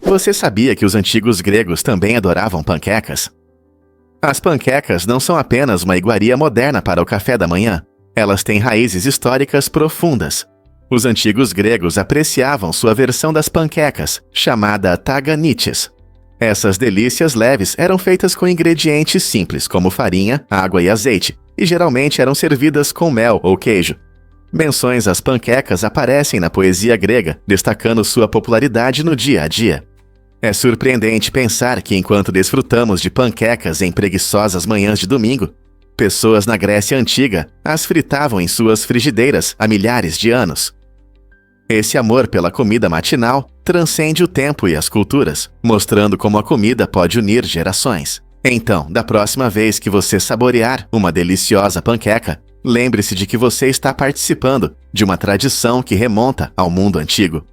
Você sabia que os antigos gregos também adoravam panquecas? As panquecas não são apenas uma iguaria moderna para o café da manhã. Elas têm raízes históricas profundas. Os antigos gregos apreciavam sua versão das panquecas, chamada taganites. Essas delícias leves eram feitas com ingredientes simples como farinha, água e azeite, e geralmente eram servidas com mel ou queijo. Menções às panquecas aparecem na poesia grega, destacando sua popularidade no dia a dia. É surpreendente pensar que enquanto desfrutamos de panquecas em preguiçosas manhãs de domingo, pessoas na Grécia Antiga as fritavam em suas frigideiras há milhares de anos. Esse amor pela comida matinal transcende o tempo e as culturas, mostrando como a comida pode unir gerações. Então, da próxima vez que você saborear uma deliciosa panqueca, lembre-se de que você está participando de uma tradição que remonta ao mundo antigo.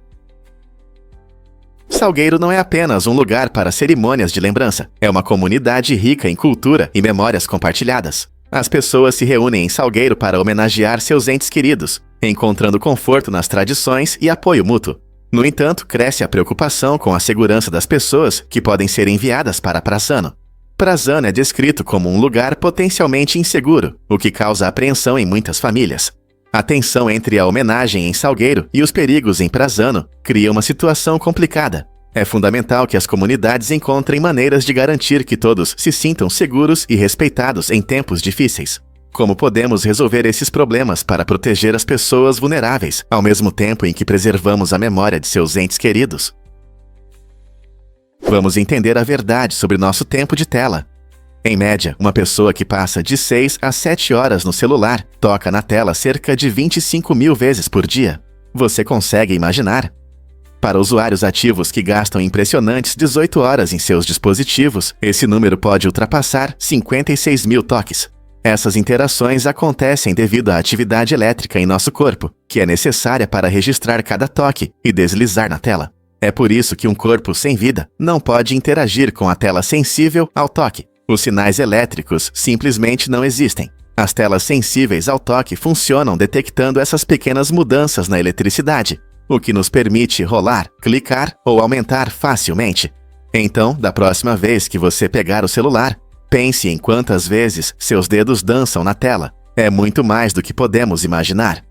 Salgueiro não é apenas um lugar para cerimônias de lembrança, é uma comunidade rica em cultura e memórias compartilhadas. As pessoas se reúnem em Salgueiro para homenagear seus entes queridos, encontrando conforto nas tradições e apoio mútuo. No entanto, cresce a preocupação com a segurança das pessoas que podem ser enviadas para Prazzano. Prazzano é descrito como um lugar potencialmente inseguro, o que causa apreensão em muitas famílias. A tensão entre a homenagem em Salgueiro e os perigos em Prazzano cria uma situação complicada. É fundamental que as comunidades encontrem maneiras de garantir que todos se sintam seguros e respeitados em tempos difíceis. Como podemos resolver esses problemas para proteger as pessoas vulneráveis, ao mesmo tempo em que preservamos a memória de seus entes queridos? Vamos entender a verdade sobre nosso tempo de tela. Em média, uma pessoa que passa de 6 a 7 horas no celular toca na tela cerca de 25 mil vezes por dia. Você consegue imaginar? Para usuários ativos que gastam impressionantes 18 horas em seus dispositivos, esse número pode ultrapassar 56 mil toques. Essas interações acontecem devido à atividade elétrica em nosso corpo, que é necessária para registrar cada toque e deslizar na tela. É por isso que um corpo sem vida não pode interagir com a tela sensível ao toque. Os sinais elétricos simplesmente não existem. As telas sensíveis ao toque funcionam detectando essas pequenas mudanças na eletricidade, o que nos permite rolar, clicar ou aumentar facilmente. Então, da próxima vez que você pegar o celular, pense em quantas vezes seus dedos dançam na tela. É muito mais do que podemos imaginar.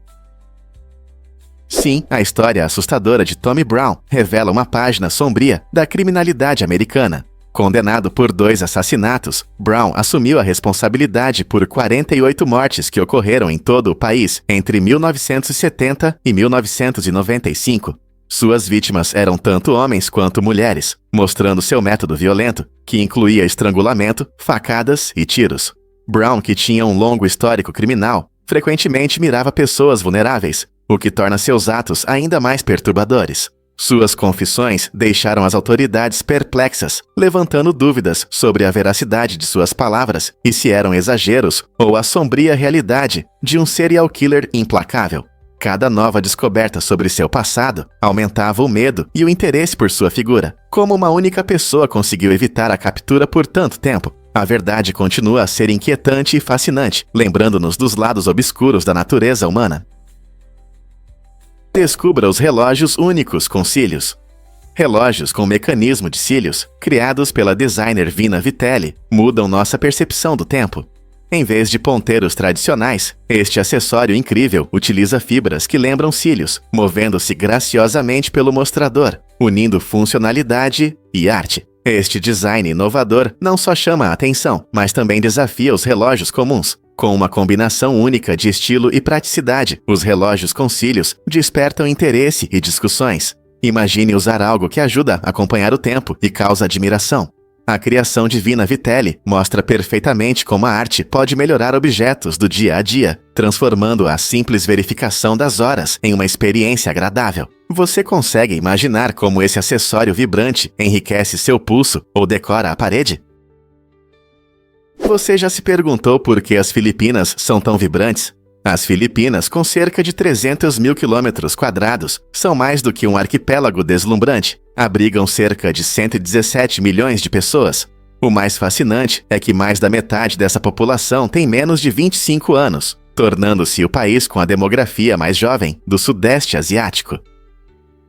Sim, a história assustadora de Tommy Brown revela uma página sombria da criminalidade americana. Condenado por 2 assassinatos, Brown assumiu a responsabilidade por 48 mortes que ocorreram em todo o país entre 1970 e 1995. Suas vítimas eram tanto homens quanto mulheres, mostrando seu método violento, que incluía estrangulamento, facadas e tiros. Brown, que tinha um longo histórico criminal, frequentemente mirava pessoas vulneráveis, o que torna seus atos ainda mais perturbadores. Suas confissões deixaram as autoridades perplexas, levantando dúvidas sobre a veracidade de suas palavras e se eram exageros ou a sombria realidade de um serial killer implacável. Cada nova descoberta sobre seu passado aumentava o medo e o interesse por sua figura. Como uma única pessoa conseguiu evitar a captura por tanto tempo? A verdade continua a ser inquietante e fascinante, lembrando-nos dos lados obscuros da natureza humana. Descubra os relógios únicos com cílios. Relógios com mecanismo de cílios, criados pela designer Vina Vitelli, mudam nossa percepção do tempo. Em vez de ponteiros tradicionais, este acessório incrível utiliza fibras que lembram cílios, movendo-se graciosamente pelo mostrador, unindo funcionalidade e arte. Este design inovador não só chama a atenção, mas também desafia os relógios comuns. Com uma combinação única de estilo e praticidade, os relógios com cílios despertam interesse e discussões. Imagine usar algo que ajuda a acompanhar o tempo e causa admiração. A criação de Vina Vitelli mostra perfeitamente como a arte pode melhorar objetos do dia a dia, transformando a simples verificação das horas em uma experiência agradável. Você consegue imaginar como esse acessório vibrante enriquece seu pulso ou decora a parede? Você já se perguntou por que as Filipinas são tão vibrantes? As Filipinas, com cerca de 300 mil quilômetros quadrados, são mais do que um arquipélago deslumbrante. Abrigam cerca de 117 milhões de pessoas. O mais fascinante é que mais da metade dessa população tem menos de 25 anos, tornando-se o país com a demografia mais jovem do Sudeste Asiático.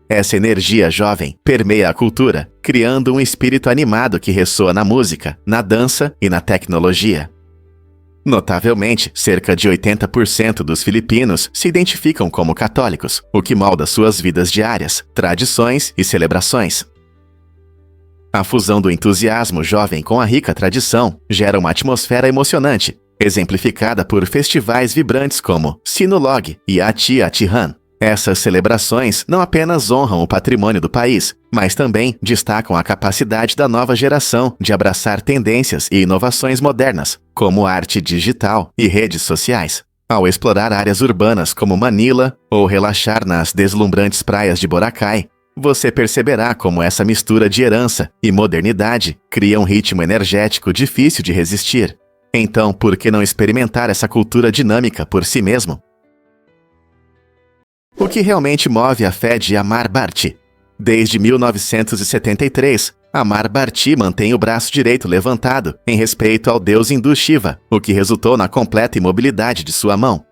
Essa energia jovem permeia a cultura, criando um espírito animado que ressoa na música, na dança e na tecnologia. Notavelmente, cerca de 80% dos filipinos se identificam como católicos, o que molda suas vidas diárias, tradições e celebrações. A fusão do entusiasmo jovem com a rica tradição gera uma atmosfera emocionante, exemplificada por festivais vibrantes como Sinulog e Ati Atihan. Essas celebrações não apenas honram o patrimônio do país, mas também destacam a capacidade da nova geração de abraçar tendências e inovações modernas, como arte digital e redes sociais. Ao explorar áreas urbanas como Manila ou relaxar nas deslumbrantes praias de Boracay, você perceberá como essa mistura de herança e modernidade cria um ritmo energético difícil de resistir. Então, por que não experimentar essa cultura dinâmica por si mesmo? O que realmente move a fé de Amar Bharti? Desde 1973, Amar Bharti mantém o braço direito levantado em respeito ao deus hindu Shiva, o que resultou na completa imobilidade de sua mão.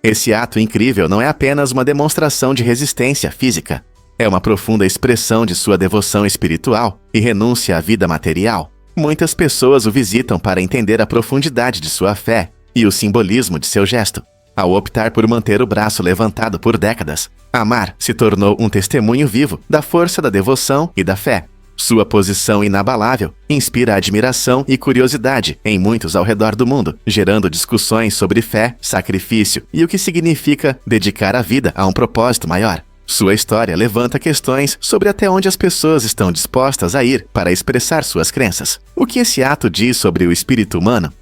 Esse ato incrível não é apenas uma demonstração de resistência física, é uma profunda expressão de sua devoção espiritual e renúncia à vida material. Muitas pessoas o visitam para entender a profundidade de sua fé e o simbolismo de seu gesto. Ao optar por manter o braço levantado por décadas, Amar se tornou um testemunho vivo da força da devoção e da fé. Sua posição inabalável inspira admiração e curiosidade em muitos ao redor do mundo, gerando discussões sobre fé, sacrifício e o que significa dedicar a vida a um propósito maior. Sua história levanta questões sobre até onde as pessoas estão dispostas a ir para expressar suas crenças. O que esse ato diz sobre o espírito humano?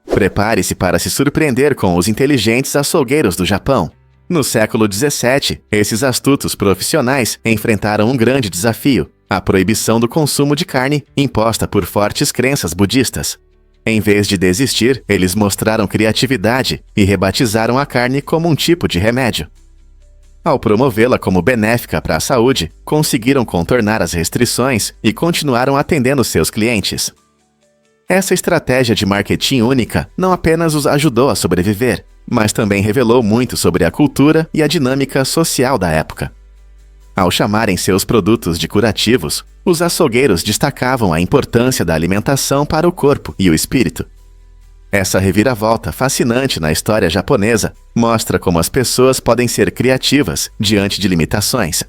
Prepare-se para se surpreender com os inteligentes açougueiros do Japão. No século XVII, esses astutos profissionais enfrentaram um grande desafio: a proibição do consumo de carne imposta por fortes crenças budistas. Em vez de desistir, eles mostraram criatividade e rebatizaram a carne como um tipo de remédio. Ao promovê-la como benéfica para a saúde, conseguiram contornar as restrições e continuaram atendendo seus clientes. Essa estratégia de marketing única não apenas os ajudou a sobreviver, mas também revelou muito sobre a cultura e a dinâmica social da época. Ao chamarem seus produtos de curativos, os açougueiros destacavam a importância da alimentação para o corpo e o espírito. Essa reviravolta fascinante na história japonesa mostra como as pessoas podem ser criativas diante de limitações.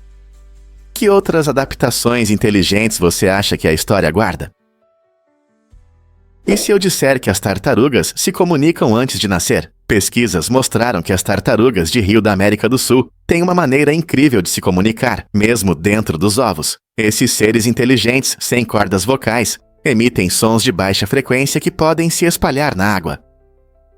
Que outras adaptações inteligentes você acha que a história guarda? E se eu disser que as tartarugas se comunicam antes de nascer? Pesquisas mostraram que as tartarugas de rio da América do Sul têm uma maneira incrível de se comunicar, mesmo dentro dos ovos. Esses seres inteligentes, sem cordas vocais, emitem sons de baixa frequência que podem se espalhar na água.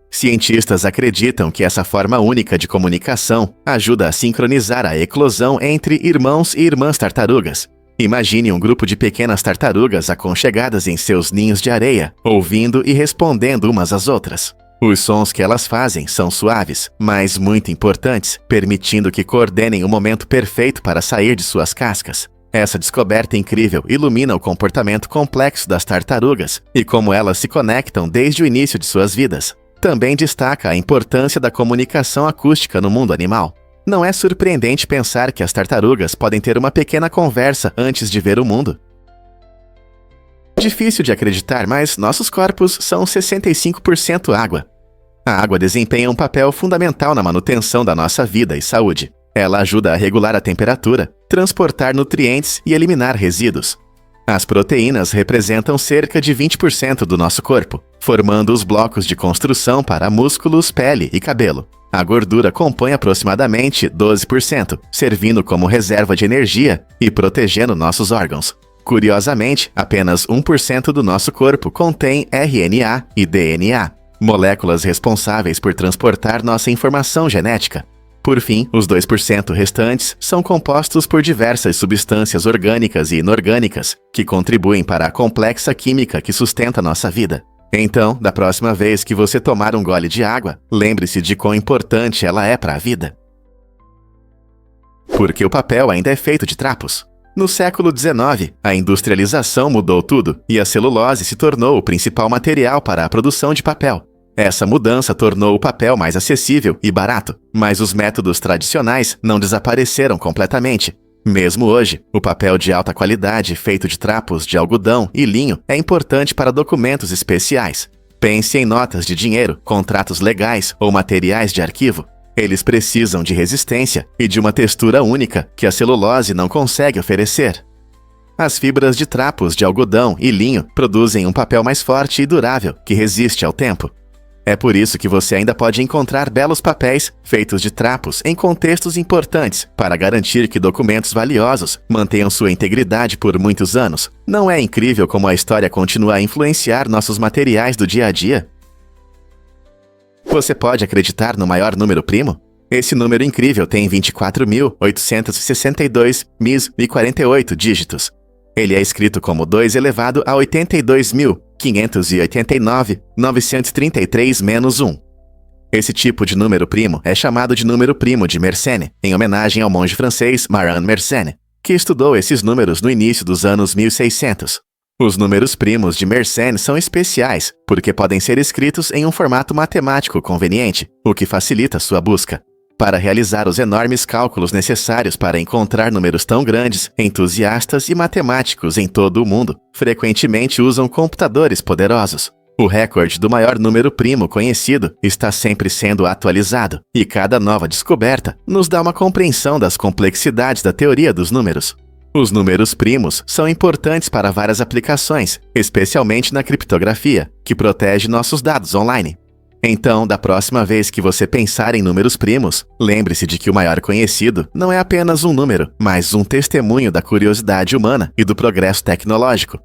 Cientistas acreditam que essa forma única de comunicação ajuda a sincronizar a eclosão entre irmãos e irmãs tartarugas. Imagine um grupo de pequenas tartarugas aconchegadas em seus ninhos de areia, ouvindo e respondendo umas às outras. Os sons que elas fazem são suaves, mas muito importantes, permitindo que coordenem o momento perfeito para sair de suas cascas. Essa descoberta incrível ilumina o comportamento complexo das tartarugas e como elas se conectam desde o início de suas vidas. Também destaca a importância da comunicação acústica no mundo animal. Não é surpreendente pensar que as tartarugas podem ter uma pequena conversa antes de ver o mundo? Difícil de acreditar, mas nossos corpos são 65% água. A água desempenha um papel fundamental na manutenção da nossa vida e saúde. Ela ajuda a regular a temperatura, transportar nutrientes e eliminar resíduos. As proteínas representam cerca de 20% do nosso corpo, formando os blocos de construção para músculos, pele e cabelo. A gordura compõe aproximadamente 12%, servindo como reserva de energia e protegendo nossos órgãos. Curiosamente, apenas 1% do nosso corpo contém RNA e DNA, moléculas responsáveis por transportar nossa informação genética. Por fim, os 2% restantes são compostos por diversas substâncias orgânicas e inorgânicas que contribuem para a complexa química que sustenta nossa vida. Então, da próxima vez que você tomar um gole de água, lembre-se de quão importante ela é para a vida. Porque o papel ainda é feito de trapos. No século XIX, a industrialização mudou tudo e a celulose se tornou o principal material para a produção de papel. Essa mudança tornou o papel mais acessível e barato, mas os métodos tradicionais não desapareceram completamente. Mesmo hoje, o papel de alta qualidade feito de trapos de algodão e linho é importante para documentos especiais. Pense em notas de dinheiro, contratos legais ou materiais de arquivo. Eles precisam de resistência e de uma textura única que a celulose não consegue oferecer. As fibras de trapos de algodão e linho produzem um papel mais forte e durável que resiste ao tempo. É por isso que você ainda pode encontrar belos papéis feitos de trapos em contextos importantes para garantir que documentos valiosos mantenham sua integridade por muitos anos. Não é incrível como a história continua a influenciar nossos materiais do dia a dia? Você pode acreditar no maior número primo? Esse número incrível tem 24.862.048 dígitos. Ele é escrito como 2 elevado a 82.589.933 menos 1. Esse tipo de número primo é chamado de número primo de Mersenne, em homenagem ao monge francês Marin Mersenne, que estudou esses números no início dos anos 1600. Os números primos de Mersenne são especiais, porque podem ser escritos em um formato matemático conveniente, o que facilita sua busca. Para realizar os enormes cálculos necessários para encontrar números tão grandes, entusiastas e matemáticos em todo o mundo frequentemente usam computadores poderosos. O recorde do maior número primo conhecido está sempre sendo atualizado, e cada nova descoberta nos dá uma compreensão das complexidades da teoria dos números. Os números primos são importantes para várias aplicações, especialmente na criptografia, que protege nossos dados online. Então, da próxima vez que você pensar em números primos, lembre-se de que o maior conhecido não é apenas um número, mas um testemunho da curiosidade humana e do progresso tecnológico.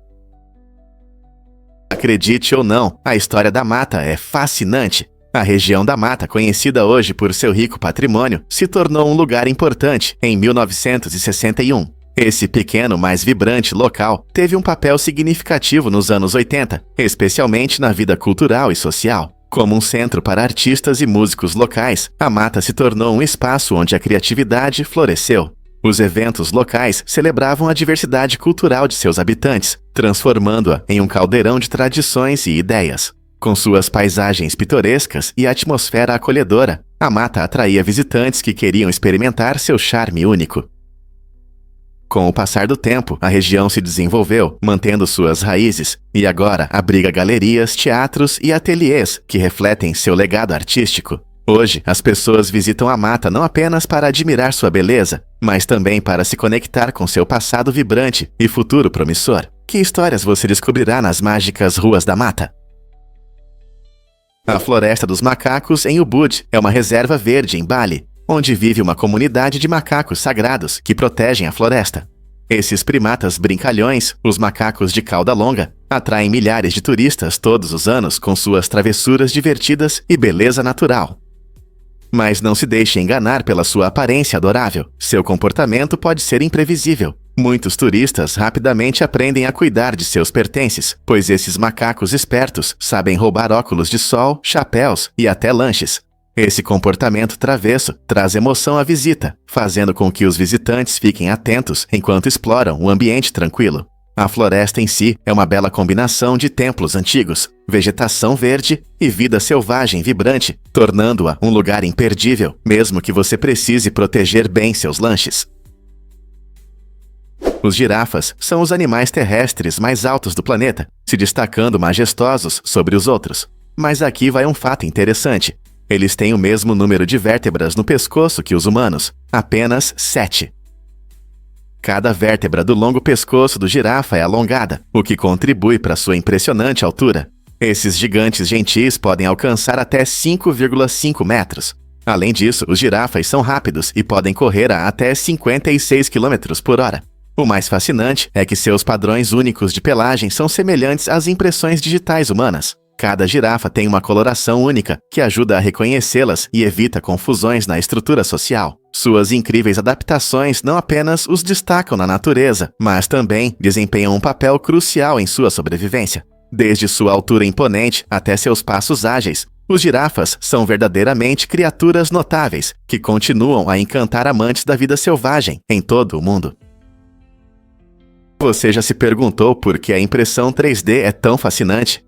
Acredite ou não, a história da Mata é fascinante. A região da Mata, conhecida hoje por seu rico patrimônio, se tornou um lugar importante em 1961. Esse pequeno, mas vibrante local teve um papel significativo nos anos 80, especialmente na vida cultural e social. Como um centro para artistas e músicos locais, a Mata se tornou um espaço onde a criatividade floresceu. Os eventos locais celebravam a diversidade cultural de seus habitantes, transformando-a em um caldeirão de tradições e ideias. Com suas paisagens pitorescas e atmosfera acolhedora, a Mata atraía visitantes que queriam experimentar seu charme único. Com o passar do tempo, a região se desenvolveu, mantendo suas raízes, e agora abriga galerias, teatros e ateliês que refletem seu legado artístico. Hoje, as pessoas visitam a Mata não apenas para admirar sua beleza, mas também para se conectar com seu passado vibrante e futuro promissor. Que histórias você descobrirá nas mágicas ruas da Mata? A Floresta dos Macacos em Ubud é uma reserva verde em Bali, onde vive uma comunidade de macacos sagrados que protegem a floresta. Esses primatas brincalhões, os macacos de cauda longa, atraem milhares de turistas todos os anos com suas travessuras divertidas e beleza natural. Mas não se deixe enganar pela sua aparência adorável. Seu comportamento pode ser imprevisível. Muitos turistas rapidamente aprendem a cuidar de seus pertences, pois esses macacos espertos sabem roubar óculos de sol, chapéus e até lanches. Esse comportamento travesso traz emoção à visita, fazendo com que os visitantes fiquem atentos enquanto exploram o ambiente tranquilo. A floresta em si é uma bela combinação de templos antigos, vegetação verde e vida selvagem vibrante, tornando-a um lugar imperdível, mesmo que você precise proteger bem seus lanches. Os girafas são os animais terrestres mais altos do planeta, se destacando majestosos sobre os outros. Mas aqui vai um fato interessante. Eles têm o mesmo número de vértebras no pescoço que os humanos, apenas 7. Cada vértebra do longo pescoço do girafa é alongada, o que contribui para sua impressionante altura. Esses gigantes gentis podem alcançar até 5,5 metros. Além disso, os girafas são rápidos e podem correr a até 56 km por hora. O mais fascinante é que seus padrões únicos de pelagem são semelhantes às impressões digitais humanas. Cada girafa tem uma coloração única, que ajuda a reconhecê-las e evita confusões na estrutura social. Suas incríveis adaptações não apenas os destacam na natureza, mas também desempenham um papel crucial em sua sobrevivência. Desde sua altura imponente até seus passos ágeis, os girafas são verdadeiramente criaturas notáveis, que continuam a encantar amantes da vida selvagem em todo o mundo. Você já se perguntou por que a impressão 3D é tão fascinante?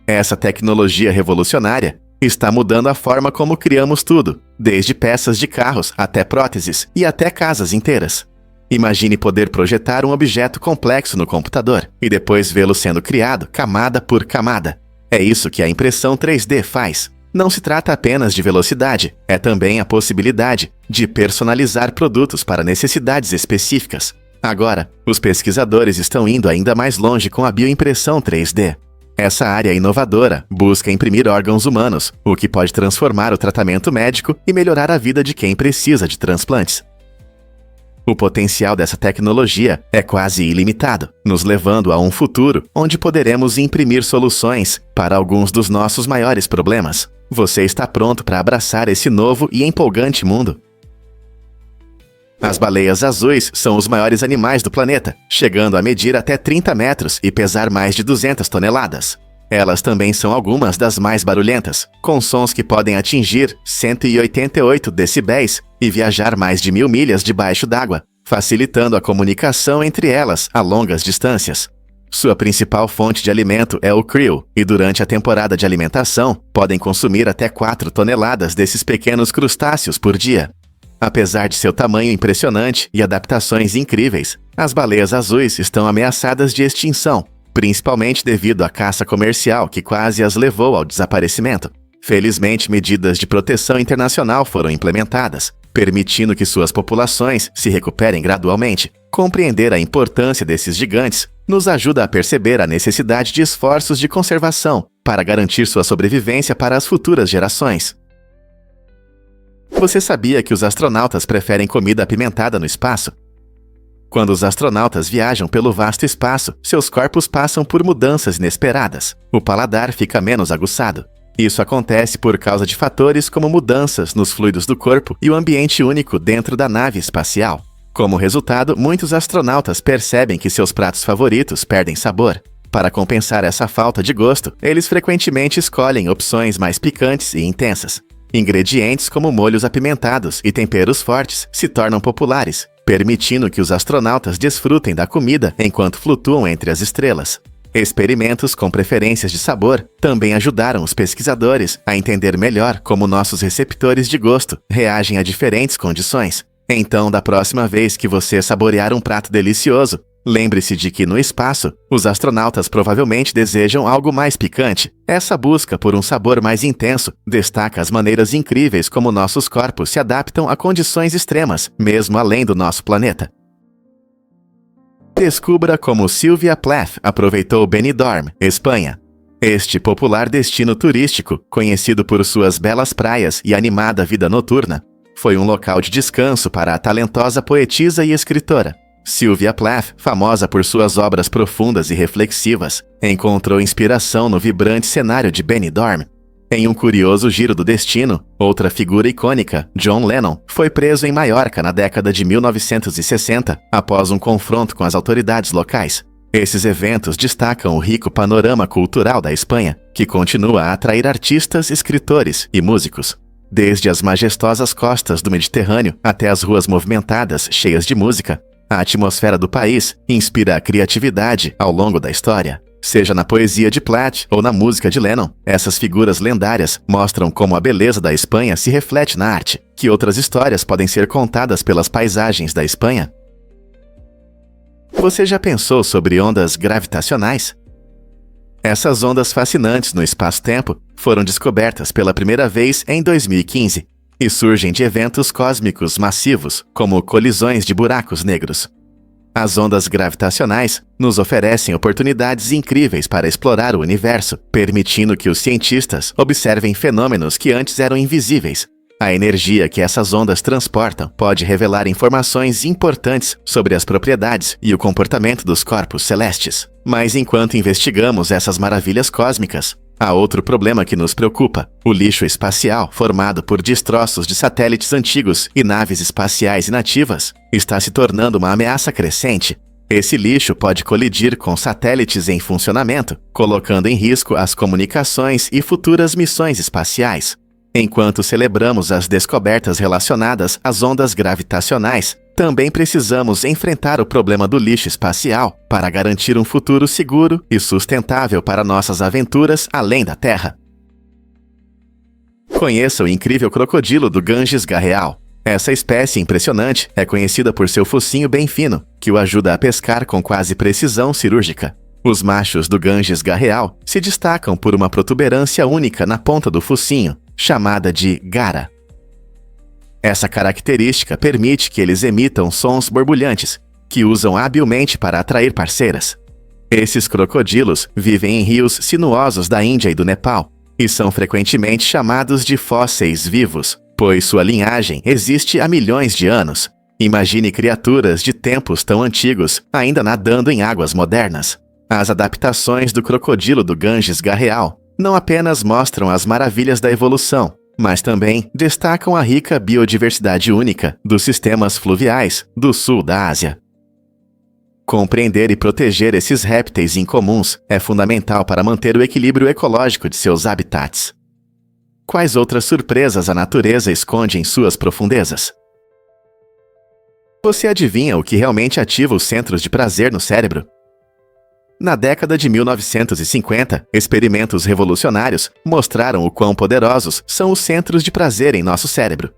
Essa tecnologia revolucionária está mudando a forma como criamos tudo, desde peças de carros até próteses e até casas inteiras. Imagine poder projetar um objeto complexo no computador e depois vê-lo sendo criado camada por camada. É isso que a impressão 3D faz. Não se trata apenas de velocidade, é também a possibilidade de personalizar produtos para necessidades específicas. Agora, os pesquisadores estão indo ainda mais longe com a bioimpressão 3D. Essa área inovadora busca imprimir órgãos humanos, o que pode transformar o tratamento médico e melhorar a vida de quem precisa de transplantes. O potencial dessa tecnologia é quase ilimitado, nos levando a um futuro onde poderemos imprimir soluções para alguns dos nossos maiores problemas. Você está pronto para abraçar esse novo e empolgante mundo? As baleias azuis são os maiores animais do planeta, chegando a medir até 30 metros e pesar mais de 200 toneladas. Elas também são algumas das mais barulhentas, com sons que podem atingir 188 decibéis e viajar mais de 1000 milhas debaixo d'água, facilitando a comunicação entre elas a longas distâncias. Sua principal fonte de alimento é o krill, e durante a temporada de alimentação, podem consumir até 4 toneladas desses pequenos crustáceos por dia. Apesar de seu tamanho impressionante e adaptações incríveis, as baleias azuis estão ameaçadas de extinção, principalmente devido à caça comercial que quase as levou ao desaparecimento. Felizmente, medidas de proteção internacional foram implementadas, permitindo que suas populações se recuperem gradualmente. Compreender a importância desses gigantes nos ajuda a perceber a necessidade de esforços de conservação para garantir sua sobrevivência para as futuras gerações. Você sabia que os astronautas preferem comida apimentada no espaço? Quando os astronautas viajam pelo vasto espaço, seus corpos passam por mudanças inesperadas. O paladar fica menos aguçado. Isso acontece por causa de fatores como mudanças nos fluidos do corpo e o ambiente único dentro da nave espacial. Como resultado, muitos astronautas percebem que seus pratos favoritos perdem sabor. Para compensar essa falta de gosto, eles frequentemente escolhem opções mais picantes e intensas. Ingredientes como molhos apimentados e temperos fortes se tornam populares, permitindo que os astronautas desfrutem da comida enquanto flutuam entre as estrelas. Experimentos com preferências de sabor também ajudaram os pesquisadores a entender melhor como nossos receptores de gosto reagem a diferentes condições. Então, da próxima vez que você saborear um prato delicioso, lembre-se de que no espaço, os astronautas provavelmente desejam algo mais picante. Essa busca por um sabor mais intenso destaca as maneiras incríveis como nossos corpos se adaptam a condições extremas, mesmo além do nosso planeta. Descubra como Sylvia Plath aproveitou Benidorm, Espanha. Este popular destino turístico, conhecido por suas belas praias e animada vida noturna, foi um local de descanso para a talentosa poetisa e escritora. Sylvia Plath, famosa por suas obras profundas e reflexivas, encontrou inspiração no vibrante cenário de Benidorm. Em um curioso giro do destino, outra figura icônica, John Lennon, foi preso em Maiorca na década de 1960, após um confronto com as autoridades locais. Esses eventos destacam o rico panorama cultural da Espanha, que continua a atrair artistas, escritores e músicos. Desde as majestosas costas do Mediterrâneo até as ruas movimentadas, cheias de música, a atmosfera do país inspira a criatividade ao longo da história. Seja na poesia de Plath ou na música de Lennon, essas figuras lendárias mostram como a beleza da Espanha se reflete na arte. Que outras histórias podem ser contadas pelas paisagens da Espanha? Você já pensou sobre ondas gravitacionais? Essas ondas fascinantes no espaço-tempo foram descobertas pela primeira vez em 2015 e surgem de eventos cósmicos massivos, como colisões de buracos negros. As ondas gravitacionais nos oferecem oportunidades incríveis para explorar o universo, permitindo que os cientistas observem fenômenos que antes eram invisíveis. A energia que essas ondas transportam pode revelar informações importantes sobre as propriedades e o comportamento dos corpos celestes. Mas enquanto investigamos essas maravilhas cósmicas, há outro problema que nos preocupa: o lixo espacial, formado por destroços de satélites antigos e naves espaciais inativas, está se tornando uma ameaça crescente. Esse lixo pode colidir com satélites em funcionamento, colocando em risco as comunicações e futuras missões espaciais. Enquanto celebramos as descobertas relacionadas às ondas gravitacionais, também precisamos enfrentar o problema do lixo espacial para garantir um futuro seguro e sustentável para nossas aventuras além da Terra. Conheça o incrível crocodilo do Ganges Garreal. Essa espécie impressionante é conhecida por seu focinho bem fino, que o ajuda a pescar com quase precisão cirúrgica. Os machos do Ganges garreal se destacam por uma protuberância única na ponta do focinho, chamada de gara. Essa característica permite que eles emitam sons borbulhantes, que usam habilmente para atrair parceiras. Esses crocodilos vivem em rios sinuosos da Índia e do Nepal, e são frequentemente chamados de fósseis vivos, pois sua linhagem existe há milhões de anos. Imagine criaturas de tempos tão antigos ainda nadando em águas modernas. As adaptações do crocodilo do Ganges garreal não apenas mostram as maravilhas da evolução, mas também destacam a rica biodiversidade única dos sistemas fluviais do sul da Ásia. Compreender e proteger esses répteis incomuns é fundamental para manter o equilíbrio ecológico de seus habitats. Quais outras surpresas a natureza esconde em suas profundezas? Você adivinha o que realmente ativa os centros de prazer no cérebro? Na década de 1950, experimentos revolucionários mostraram o quão poderosos são os centros de prazer em nosso cérebro.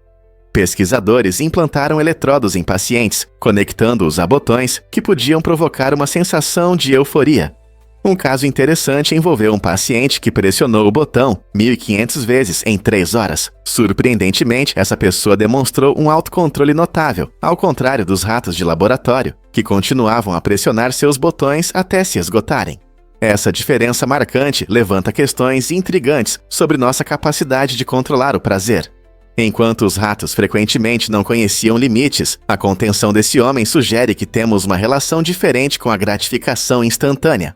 Pesquisadores implantaram eletrodos em pacientes, conectando-os a botões que podiam provocar uma sensação de euforia. Um caso interessante envolveu um paciente que pressionou o botão 1.500 vezes em 3 horas. Surpreendentemente, essa pessoa demonstrou um autocontrole notável, ao contrário dos ratos de laboratório, que continuavam a pressionar seus botões até se esgotarem. Essa diferença marcante levanta questões intrigantes sobre nossa capacidade de controlar o prazer. Enquanto os ratos frequentemente não conheciam limites, a contenção desse homem sugere que temos uma relação diferente com a gratificação instantânea.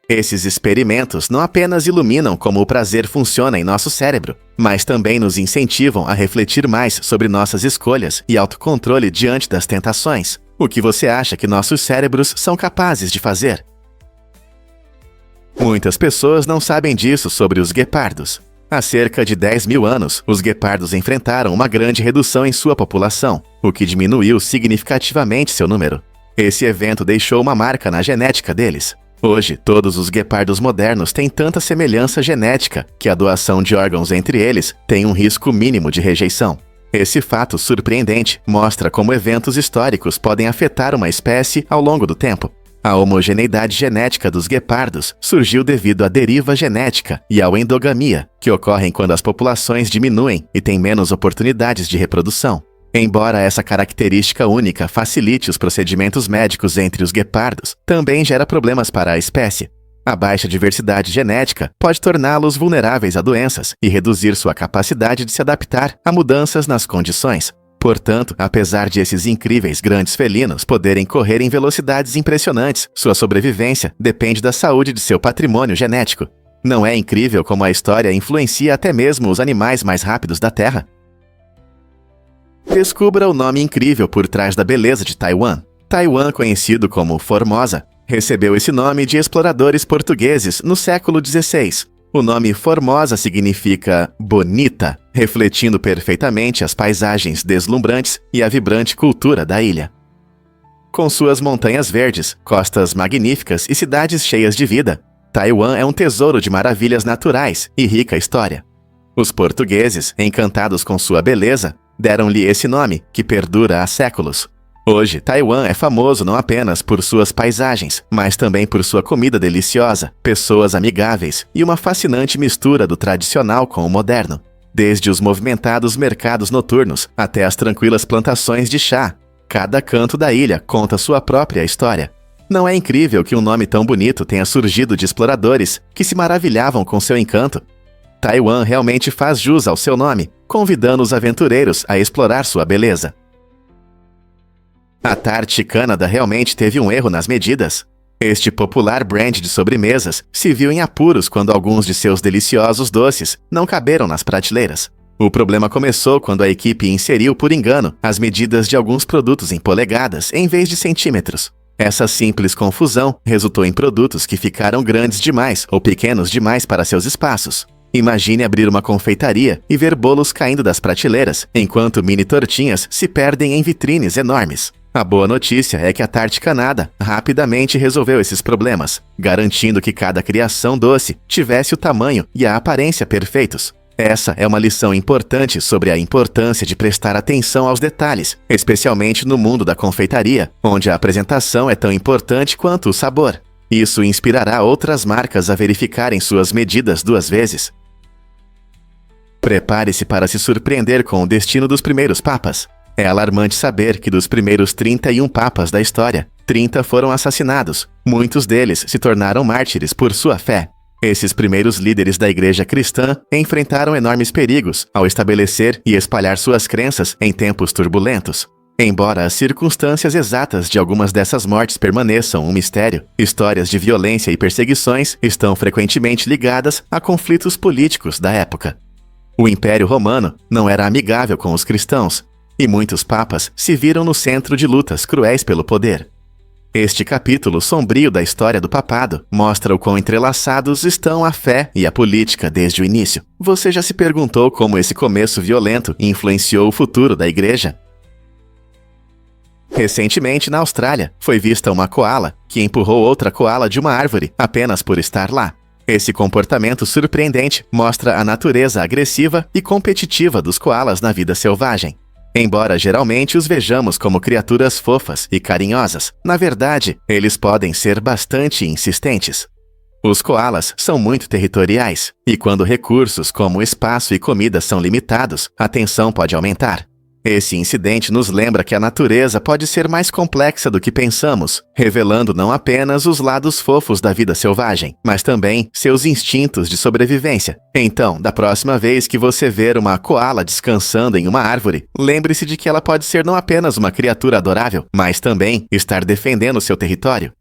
Esses experimentos não apenas iluminam como o prazer funciona em nosso cérebro, mas também nos incentivam a refletir mais sobre nossas escolhas e autocontrole diante das tentações. O que você acha que nossos cérebros são capazes de fazer? Muitas pessoas não sabem disso sobre os guepardos. Há cerca de 10 mil anos, os guepardos enfrentaram uma grande redução em sua população, o que diminuiu significativamente seu número. Esse evento deixou uma marca na genética deles. Hoje, todos os guepardos modernos têm tanta semelhança genética que a doação de órgãos entre eles tem um risco mínimo de rejeição. Esse fato surpreendente mostra como eventos históricos podem afetar uma espécie ao longo do tempo. A homogeneidade genética dos guepardos surgiu devido à deriva genética e à endogamia, que ocorrem quando as populações diminuem e têm menos oportunidades de reprodução. Embora essa característica única facilite os procedimentos médicos entre os guepardos, também gera problemas para a espécie. A baixa diversidade genética pode torná-los vulneráveis a doenças e reduzir sua capacidade de se adaptar a mudanças nas condições. Portanto, apesar de esses incríveis grandes felinos poderem correr em velocidades impressionantes, sua sobrevivência depende da saúde de seu patrimônio genético. Não é incrível como a história influencia até mesmo os animais mais rápidos da Terra? Descubra o nome incrível por trás da beleza de Taiwan. Taiwan, conhecido como Formosa, recebeu esse nome de exploradores portugueses no século XVI. O nome Formosa significa bonita, refletindo perfeitamente as paisagens deslumbrantes e a vibrante cultura da ilha. Com suas montanhas verdes, costas magníficas e cidades cheias de vida, Taiwan é um tesouro de maravilhas naturais e rica história. Os portugueses, encantados com sua beleza, deram-lhe esse nome, que perdura há séculos. Hoje, Taiwan é famoso não apenas por suas paisagens, mas também por sua comida deliciosa, pessoas amigáveis e uma fascinante mistura do tradicional com o moderno. Desde os movimentados mercados noturnos até as tranquilas plantações de chá, cada canto da ilha conta sua própria história. Não é incrível que um nome tão bonito tenha surgido de exploradores que se maravilhavam com seu encanto? Taiwan realmente faz jus ao seu nome, convidando os aventureiros a explorar sua beleza. A Tarte Canada realmente teve um erro nas medidas. Este popular brand de sobremesas se viu em apuros quando alguns de seus deliciosos doces não caberam nas prateleiras. O problema começou quando a equipe inseriu por engano as medidas de alguns produtos em polegadas em vez de centímetros. Essa simples confusão resultou em produtos que ficaram grandes demais ou pequenos demais para seus espaços. Imagine abrir uma confeitaria e ver bolos caindo das prateleiras, enquanto mini tortinhas se perdem em vitrines enormes. A boa notícia é que a Tarte Canada rapidamente resolveu esses problemas, garantindo que cada criação doce tivesse o tamanho e a aparência perfeitos. Essa é uma lição importante sobre a importância de prestar atenção aos detalhes, especialmente no mundo da confeitaria, onde a apresentação é tão importante quanto o sabor. Isso inspirará outras marcas a verificarem suas medidas 2 vezes. Prepare-se para se surpreender com o destino dos primeiros papas. É alarmante saber que dos primeiros 31 papas da história, 30 foram assassinados. Muitos deles se tornaram mártires por sua fé. Esses primeiros líderes da igreja cristã enfrentaram enormes perigos ao estabelecer e espalhar suas crenças em tempos turbulentos. Embora as circunstâncias exatas de algumas dessas mortes permaneçam um mistério, histórias de violência e perseguições estão frequentemente ligadas a conflitos políticos da época. O Império Romano não era amigável com os cristãos, e muitos papas se viram no centro de lutas cruéis pelo poder. Este capítulo sombrio da história do papado mostra o quão entrelaçados estão a fé e a política desde o início. Você já se perguntou como esse começo violento influenciou o futuro da igreja? Recentemente, na Austrália, foi vista uma coala que empurrou outra coala de uma árvore apenas por estar lá. Esse comportamento surpreendente mostra a natureza agressiva e competitiva dos coalas na vida selvagem. Embora geralmente os vejamos como criaturas fofas e carinhosas, na verdade, eles podem ser bastante insistentes. Os coalas são muito territoriais, e quando recursos como espaço e comida são limitados, a tensão pode aumentar. Esse incidente nos lembra que a natureza pode ser mais complexa do que pensamos, revelando não apenas os lados fofos da vida selvagem, mas também seus instintos de sobrevivência. Então, da próxima vez que você ver uma coala descansando em uma árvore, lembre-se de que ela pode ser não apenas uma criatura adorável, mas também estar defendendo seu território.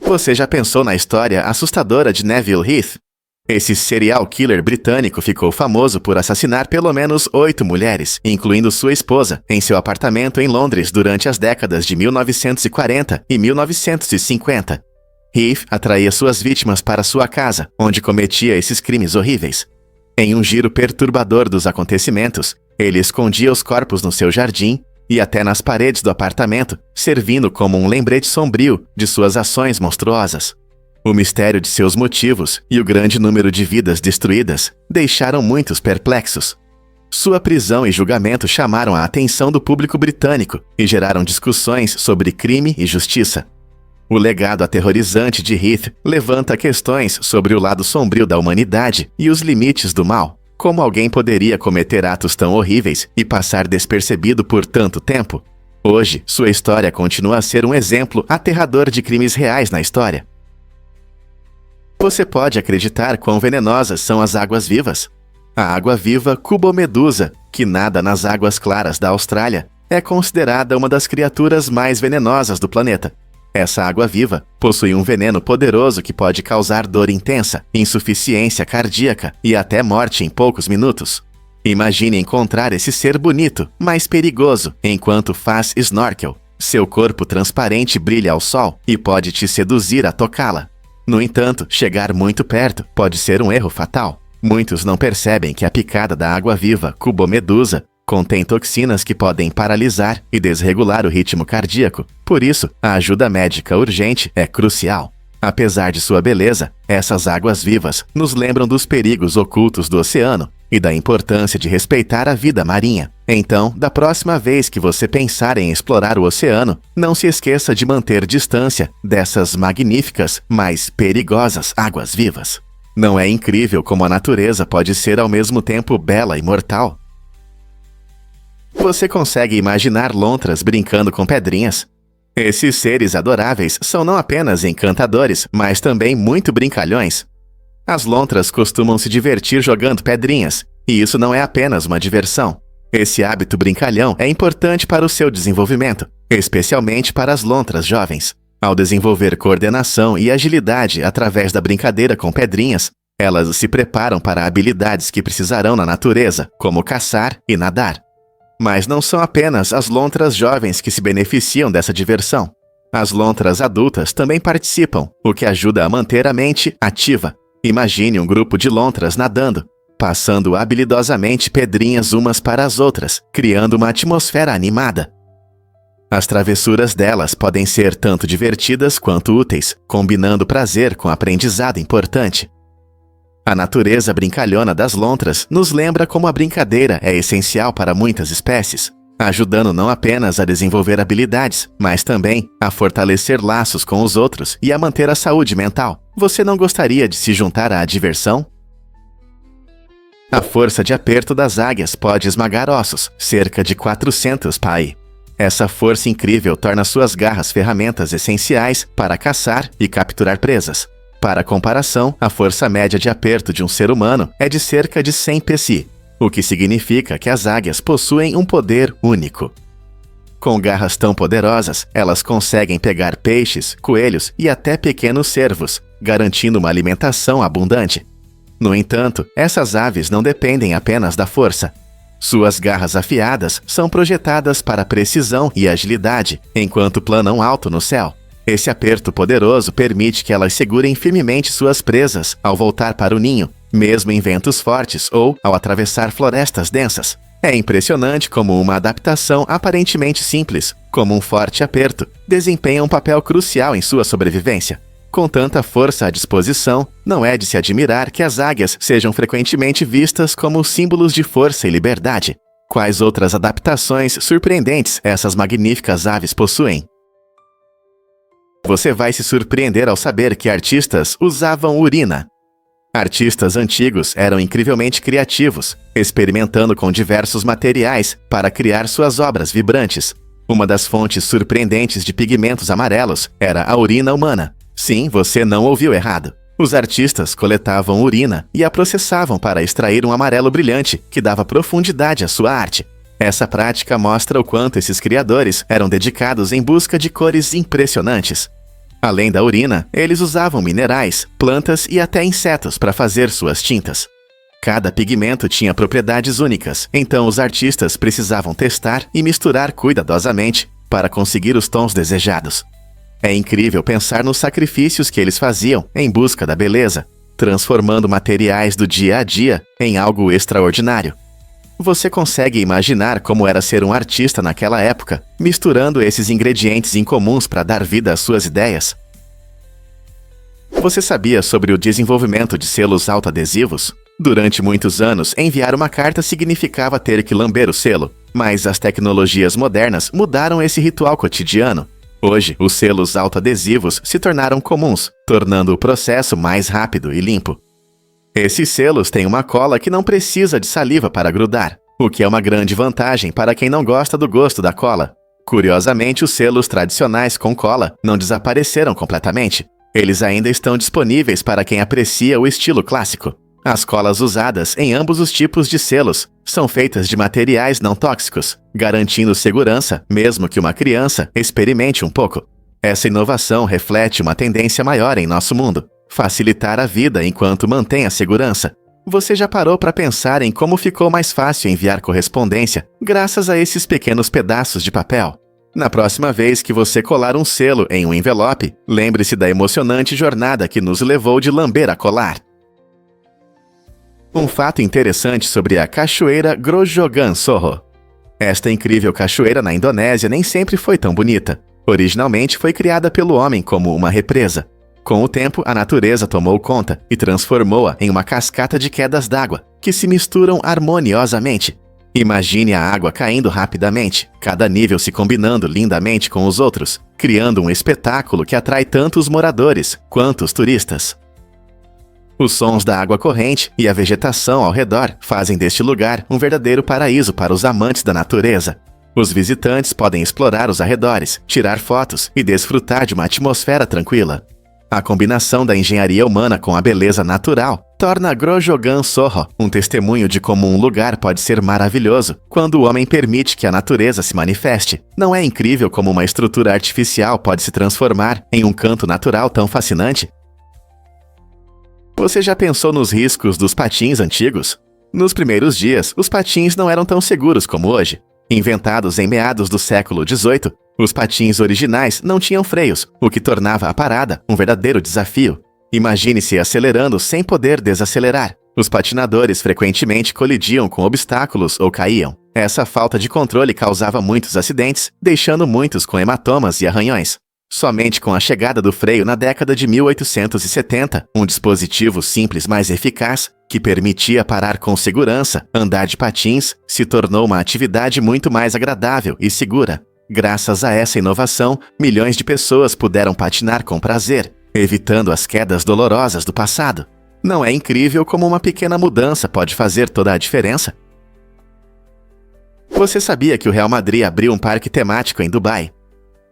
Você já pensou na história assustadora de Neville Heath? Esse serial killer britânico ficou famoso por assassinar pelo menos 8 mulheres, incluindo sua esposa, em seu apartamento em Londres durante as décadas de 1940 e 1950. Heath atraía suas vítimas para sua casa, onde cometia esses crimes horríveis. Em um giro perturbador dos acontecimentos, ele escondia os corpos no seu jardim e até nas paredes do apartamento, servindo como um lembrete sombrio de suas ações monstruosas. O mistério de seus motivos e o grande número de vidas destruídas deixaram muitos perplexos. Sua prisão e julgamento chamaram a atenção do público britânico e geraram discussões sobre crime e justiça. O legado aterrorizante de Heath levanta questões sobre o lado sombrio da humanidade e os limites do mal. Como alguém poderia cometer atos tão horríveis e passar despercebido por tanto tempo? Hoje, sua história continua a ser um exemplo aterrador de crimes reais na história. Você pode acreditar quão venenosas são as águas-vivas? A água-viva cubomedusa, que nada nas águas claras da Austrália, é considerada uma das criaturas mais venenosas do planeta. Essa água-viva possui um veneno poderoso que pode causar dor intensa, insuficiência cardíaca e até morte em poucos minutos. Imagine encontrar esse ser bonito, mas perigoso, enquanto faz snorkel. Seu corpo transparente brilha ao sol e pode te seduzir a tocá-la. No entanto, chegar muito perto pode ser um erro fatal. Muitos não percebem que a picada da água-viva cubomedusa contém toxinas que podem paralisar e desregular o ritmo cardíaco. Por isso, a ajuda médica urgente é crucial. Apesar de sua beleza, essas águas-vivas nos lembram dos perigos ocultos do oceano e da importância de respeitar a vida marinha. Então, da próxima vez que você pensar em explorar o oceano, não se esqueça de manter distância dessas magníficas, mas perigosas águas-vivas. Não é incrível como a natureza pode ser ao mesmo tempo bela e mortal? Você consegue imaginar lontras brincando com pedrinhas? Esses seres adoráveis são não apenas encantadores, mas também muito brincalhões. As lontras costumam se divertir jogando pedrinhas, e isso não é apenas uma diversão. Esse hábito brincalhão é importante para o seu desenvolvimento, especialmente para as lontras jovens. Ao desenvolver coordenação e agilidade através da brincadeira com pedrinhas, elas se preparam para habilidades que precisarão na natureza, como caçar e nadar. Mas não são apenas as lontras jovens que se beneficiam dessa diversão. As lontras adultas também participam, o que ajuda a manter a mente ativa. Imagine um grupo de lontras nadando, passando habilidosamente pedrinhas umas para as outras, criando uma atmosfera animada. As travessuras delas podem ser tanto divertidas quanto úteis, combinando prazer com aprendizado importante. A natureza brincalhona das lontras nos lembra como a brincadeira é essencial para muitas espécies, ajudando não apenas a desenvolver habilidades, mas também a fortalecer laços com os outros e a manter a saúde mental. Você não gostaria de se juntar à diversão? A força de aperto das águias pode esmagar ossos, cerca de 400 pai. Essa força incrível torna suas garras ferramentas essenciais para caçar e capturar presas. Para comparação, a força média de aperto de um ser humano é de cerca de 100 psi, o que significa que as águias possuem um poder único. Com garras tão poderosas, elas conseguem pegar peixes, coelhos e até pequenos cervos, garantindo uma alimentação abundante. No entanto, essas aves não dependem apenas da força. Suas garras afiadas são projetadas para precisão e agilidade, enquanto planam alto no céu. Esse aperto poderoso permite que elas segurem firmemente suas presas ao voltar para o ninho, mesmo em ventos fortes ou ao atravessar florestas densas. É impressionante como uma adaptação aparentemente simples, como um forte aperto, desempenha um papel crucial em sua sobrevivência. Com tanta força à disposição, não é de se admirar que as águias sejam frequentemente vistas como símbolos de força e liberdade. Quais outras adaptações surpreendentes essas magníficas aves possuem? Você vai se surpreender ao saber que artistas usavam urina. Artistas antigos eram incrivelmente criativos, experimentando com diversos materiais para criar suas obras vibrantes. Uma das fontes surpreendentes de pigmentos amarelos era a urina humana. Sim, você não ouviu errado. Os artistas coletavam urina e a processavam para extrair um amarelo brilhante que dava profundidade à sua arte. Essa prática mostra o quanto esses criadores eram dedicados em busca de cores impressionantes. Além da urina, eles usavam minerais, plantas e até insetos para fazer suas tintas. Cada pigmento tinha propriedades únicas, então os artistas precisavam testar e misturar cuidadosamente para conseguir os tons desejados. É incrível pensar nos sacrifícios que eles faziam em busca da beleza, transformando materiais do dia a dia em algo extraordinário. Você consegue imaginar como era ser um artista naquela época, misturando esses ingredientes incomuns para dar vida às suas ideias? Você sabia sobre o desenvolvimento de selos autoadesivos? Durante muitos anos, enviar uma carta significava ter que lamber o selo, mas as tecnologias modernas mudaram esse ritual cotidiano. Hoje, os selos autoadesivos se tornaram comuns, tornando o processo mais rápido e limpo. Esses selos têm uma cola que não precisa de saliva para grudar, o que é uma grande vantagem para quem não gosta do gosto da cola. Curiosamente, os selos tradicionais com cola não desapareceram completamente. Eles ainda estão disponíveis para quem aprecia o estilo clássico. As colas usadas em ambos os tipos de selos são feitas de materiais não tóxicos, garantindo segurança mesmo que uma criança experimente um pouco. Essa inovação reflete uma tendência maior em nosso mundo: facilitar a vida enquanto mantém a segurança. Você já parou para pensar em como ficou mais fácil enviar correspondência graças a esses pequenos pedaços de papel? Na próxima vez que você colar um selo em um envelope, lembre-se da emocionante jornada que nos levou de lamber a colar. Um fato interessante sobre a Cachoeira Grojogan Sorro. Esta incrível cachoeira na Indonésia nem sempre foi tão bonita. Originalmente foi criada pelo homem como uma represa. Com o tempo, a natureza tomou conta e transformou-a em uma cascata de quedas d'água, que se misturam harmoniosamente. Imagine a água caindo rapidamente, cada nível se combinando lindamente com os outros, criando um espetáculo que atrai tanto os moradores quanto os turistas. Os sons da água corrente e a vegetação ao redor fazem deste lugar um verdadeiro paraíso para os amantes da natureza. Os visitantes podem explorar os arredores, tirar fotos e desfrutar de uma atmosfera tranquila. A combinação da engenharia humana com a beleza natural torna Grojogan Sorro um testemunho de como um lugar pode ser maravilhoso quando o homem permite que a natureza se manifeste. Não é incrível como uma estrutura artificial pode se transformar em um canto natural tão fascinante? Você já pensou nos riscos dos patins antigos? Nos primeiros dias, os patins não eram tão seguros como hoje. Inventados em meados do século XVIII, os patins originais não tinham freios, o que tornava a parada um verdadeiro desafio. Imagine-se acelerando sem poder desacelerar. Os patinadores frequentemente colidiam com obstáculos ou caíam. Essa falta de controle causava muitos acidentes, deixando muitos com hematomas e arranhões. Somente com a chegada do freio na década de 1870, um dispositivo simples mais eficaz, que permitia parar com segurança, andar de patins, se tornou uma atividade muito mais agradável e segura. Graças a essa inovação, milhões de pessoas puderam patinar com prazer, evitando as quedas dolorosas do passado. Não é incrível como uma pequena mudança pode fazer toda a diferença? Você sabia que o Real Madrid abriu um parque temático em Dubai?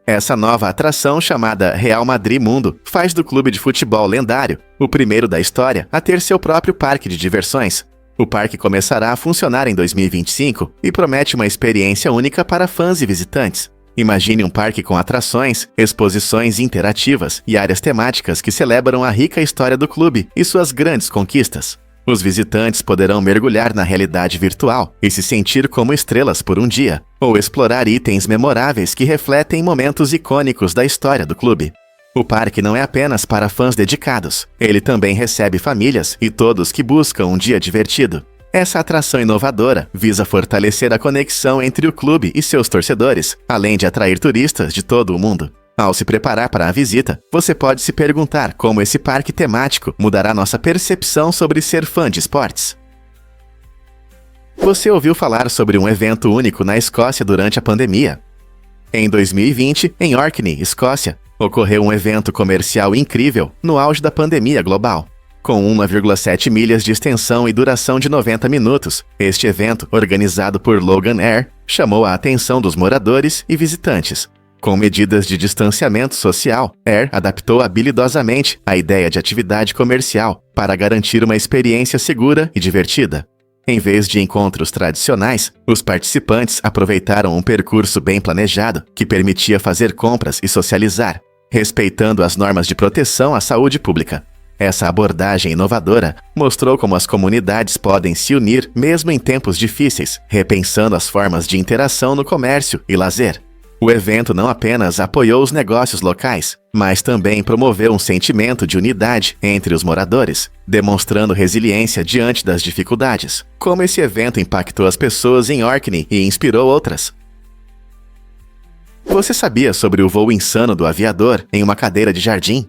Essa nova atração, chamada Real Madrid Mundo, faz do clube de futebol lendário o primeiro da história a ter seu próprio parque de diversões. O parque começará a funcionar em 2025 e promete uma experiência única para fãs e visitantes. Imagine um parque com atrações, exposições interativas e áreas temáticas que celebram a rica história do clube e suas grandes conquistas. Os visitantes poderão mergulhar na realidade virtual e se sentir como estrelas por um dia, ou explorar itens memoráveis que refletem momentos icônicos da história do clube. O parque não é apenas para fãs dedicados, ele também recebe famílias e todos que buscam um dia divertido. Essa atração inovadora visa fortalecer a conexão entre o clube e seus torcedores, além de atrair turistas de todo o mundo. Ao se preparar para a visita, você pode se perguntar como esse parque temático mudará nossa percepção sobre ser fã de esportes. Você ouviu falar sobre um evento único na Escócia durante a pandemia? Em 2020, em Orkney, Escócia, ocorreu um evento comercial incrível no auge da pandemia global. Com 1,7 milhas de extensão e duração de 90 minutos, este evento, organizado por Logan Air, chamou a atenção dos moradores e visitantes. Com medidas de distanciamento social, Air adaptou habilidosamente a ideia de atividade comercial para garantir uma experiência segura e divertida. Em vez de encontros tradicionais, os participantes aproveitaram um percurso bem planejado que permitia fazer compras e socializar, respeitando as normas de proteção à saúde pública. Essa abordagem inovadora mostrou como as comunidades podem se unir mesmo em tempos difíceis, repensando as formas de interação no comércio e lazer. O evento não apenas apoiou os negócios locais, mas também promoveu um sentimento de unidade entre os moradores, demonstrando resiliência diante das dificuldades. Como esse evento impactou as pessoas em Orkney e inspirou outras? Você sabia sobre o voo insano do aviador em uma cadeira de jardim?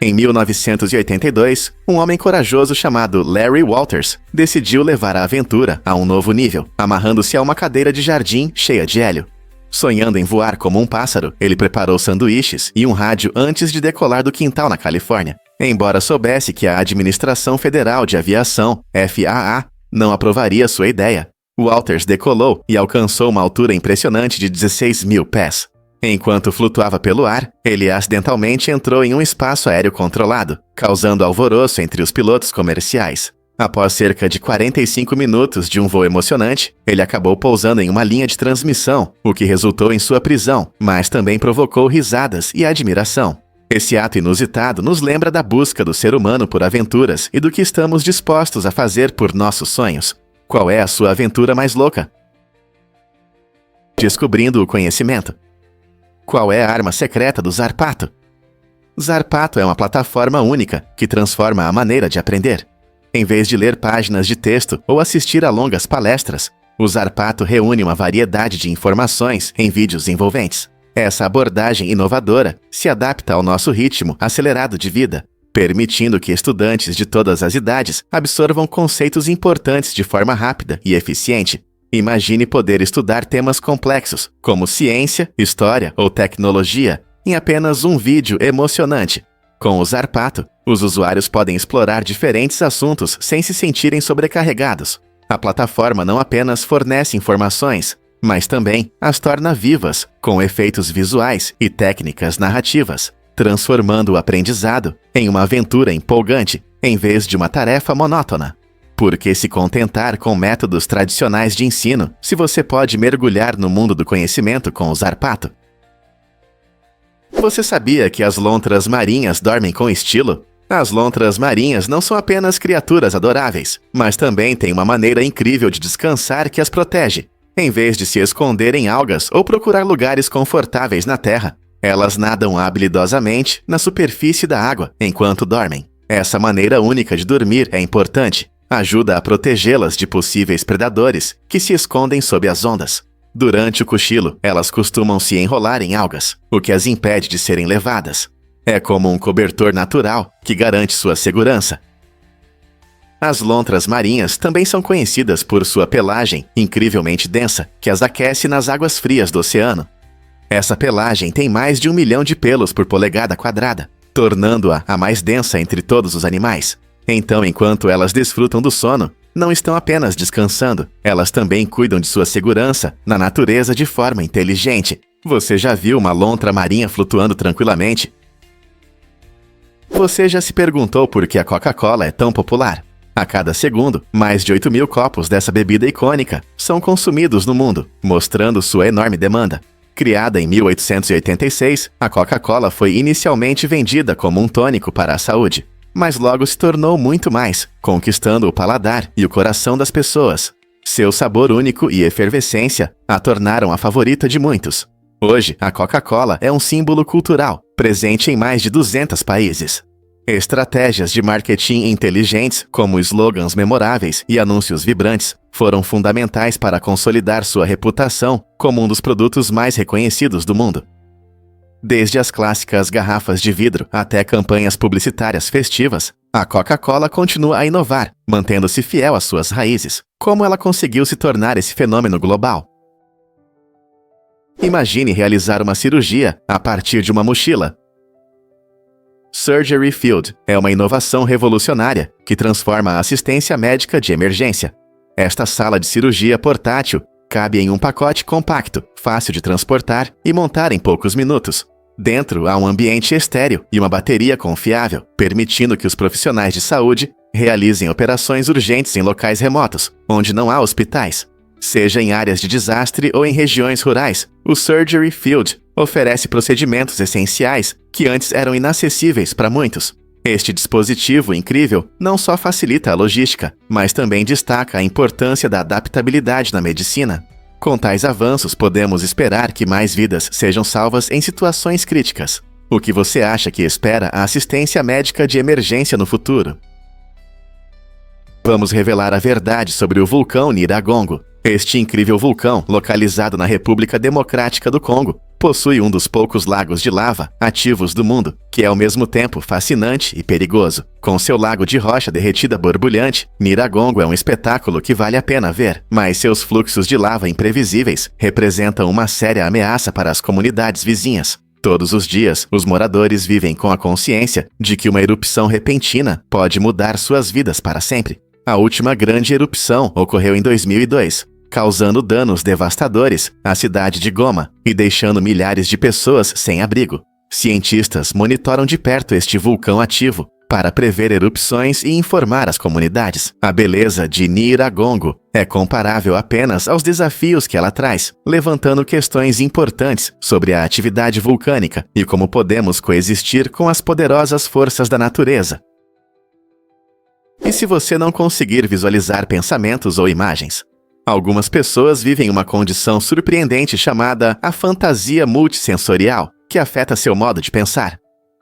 Em 1982, um homem corajoso chamado Larry Walters decidiu levar a aventura a um novo nível, amarrando-se a uma cadeira de jardim cheia de hélio. Sonhando em voar como um pássaro, ele preparou sanduíches e um rádio antes de decolar do quintal na Califórnia. Embora soubesse que a Administração Federal de Aviação, FAA, não aprovaria sua ideia, Walters decolou e alcançou uma altura impressionante de 16 mil pés. Enquanto flutuava pelo ar, ele acidentalmente entrou em um espaço aéreo controlado, causando alvoroço entre os pilotos comerciais. Após cerca de 45 minutos de um voo emocionante, ele acabou pousando em uma linha de transmissão, o que resultou em sua prisão, mas também provocou risadas e admiração. Esse ato inusitado nos lembra da busca do ser humano por aventuras e do que estamos dispostos a fazer por nossos sonhos. Qual é a sua aventura mais louca? Descobrindo o conhecimento. Qual é a arma secreta do Zarpato? Zarpato é uma plataforma única que transforma a maneira de aprender. Em vez de ler páginas de texto ou assistir a longas palestras, o Zarpato reúne uma variedade de informações em vídeos envolventes. Essa abordagem inovadora se adapta ao nosso ritmo acelerado de vida, permitindo que estudantes de todas as idades absorvam conceitos importantes de forma rápida e eficiente. Imagine poder estudar temas complexos, como ciência, história ou tecnologia, em apenas um vídeo emocionante. Com o Zarpato, os usuários podem explorar diferentes assuntos sem se sentirem sobrecarregados. A plataforma não apenas fornece informações, mas também as torna vivas, com efeitos visuais e técnicas narrativas, transformando o aprendizado em uma aventura empolgante, em vez de uma tarefa monótona. Por que se contentar com métodos tradicionais de ensino, se você pode mergulhar no mundo do conhecimento com o Zarpato? Você sabia que as lontras marinhas dormem com estilo? As lontras marinhas não são apenas criaturas adoráveis, mas também têm uma maneira incrível de descansar que as protege. Em vez de se esconder em algas ou procurar lugares confortáveis na terra, elas nadam habilidosamente na superfície da água enquanto dormem. Essa maneira única de dormir é importante. Ajuda a protegê-las de possíveis predadores que se escondem sob as ondas. Durante o cochilo, elas costumam se enrolar em algas, o que as impede de serem levadas. É como um cobertor natural que garante sua segurança. As lontras marinhas também são conhecidas por sua pelagem incrivelmente densa, que as aquece nas águas frias do oceano. Essa pelagem tem mais de 1 milhão de pelos por polegada quadrada, tornando-a a mais densa entre todos os animais. Então, enquanto elas desfrutam do sono, não estão apenas descansando, elas também cuidam de sua segurança na natureza de forma inteligente. Você já viu uma lontra marinha flutuando tranquilamente? Você já se perguntou por que a Coca-Cola é tão popular? A cada segundo, mais de 8 mil copos dessa bebida icônica são consumidos no mundo, mostrando sua enorme demanda. Criada em 1886, a Coca-Cola foi inicialmente vendida como um tônico para a saúde, mas logo se tornou muito mais, conquistando o paladar e o coração das pessoas. Seu sabor único e efervescência a tornaram a favorita de muitos. Hoje, a Coca-Cola é um símbolo cultural, presente em mais de 200 países. Estratégias de marketing inteligentes, como slogans memoráveis e anúncios vibrantes, foram fundamentais para consolidar sua reputação como um dos produtos mais reconhecidos do mundo. Desde as clássicas garrafas de vidro até campanhas publicitárias festivas, a Coca-Cola continua a inovar, mantendo-se fiel às suas raízes. Como ela conseguiu se tornar esse fenômeno global? Imagine realizar uma cirurgia a partir de uma mochila. Surgery Field é uma inovação revolucionária que transforma a assistência médica de emergência. Esta sala de cirurgia portátil cabe em um pacote compacto, fácil de transportar e montar em poucos minutos. Dentro há um ambiente estéril e uma bateria confiável, permitindo que os profissionais de saúde realizem operações urgentes em locais remotos, onde não há hospitais. Seja em áreas de desastre ou em regiões rurais, o Surgery Field oferece procedimentos essenciais que antes eram inacessíveis para muitos. Este dispositivo incrível não só facilita a logística, mas também destaca a importância da adaptabilidade na medicina. Com tais avanços, podemos esperar que mais vidas sejam salvas em situações críticas. O que você acha que espera a assistência médica de emergência no futuro? Vamos revelar a verdade sobre o vulcão Nyiragongo. Este incrível vulcão, localizado na República Democrática do Congo, possui um dos poucos lagos de lava ativos do mundo, que é ao mesmo tempo fascinante e perigoso. Com seu lago de rocha derretida borbulhante, Nyiragongo é um espetáculo que vale a pena ver, mas seus fluxos de lava imprevisíveis representam uma séria ameaça para as comunidades vizinhas. Todos os dias, os moradores vivem com a consciência de que uma erupção repentina pode mudar suas vidas para sempre. A última grande erupção ocorreu em 2002, causando danos devastadores à cidade de Goma e deixando milhares de pessoas sem abrigo. Cientistas monitoram de perto este vulcão ativo para prever erupções e informar as comunidades. A beleza de Nyiragongo é comparável apenas aos desafios que ela traz, levantando questões importantes sobre a atividade vulcânica e como podemos coexistir com as poderosas forças da natureza. E se você não conseguir visualizar pensamentos ou imagens? Algumas pessoas vivem uma condição surpreendente chamada a fantasia multissensorial, que afeta seu modo de pensar.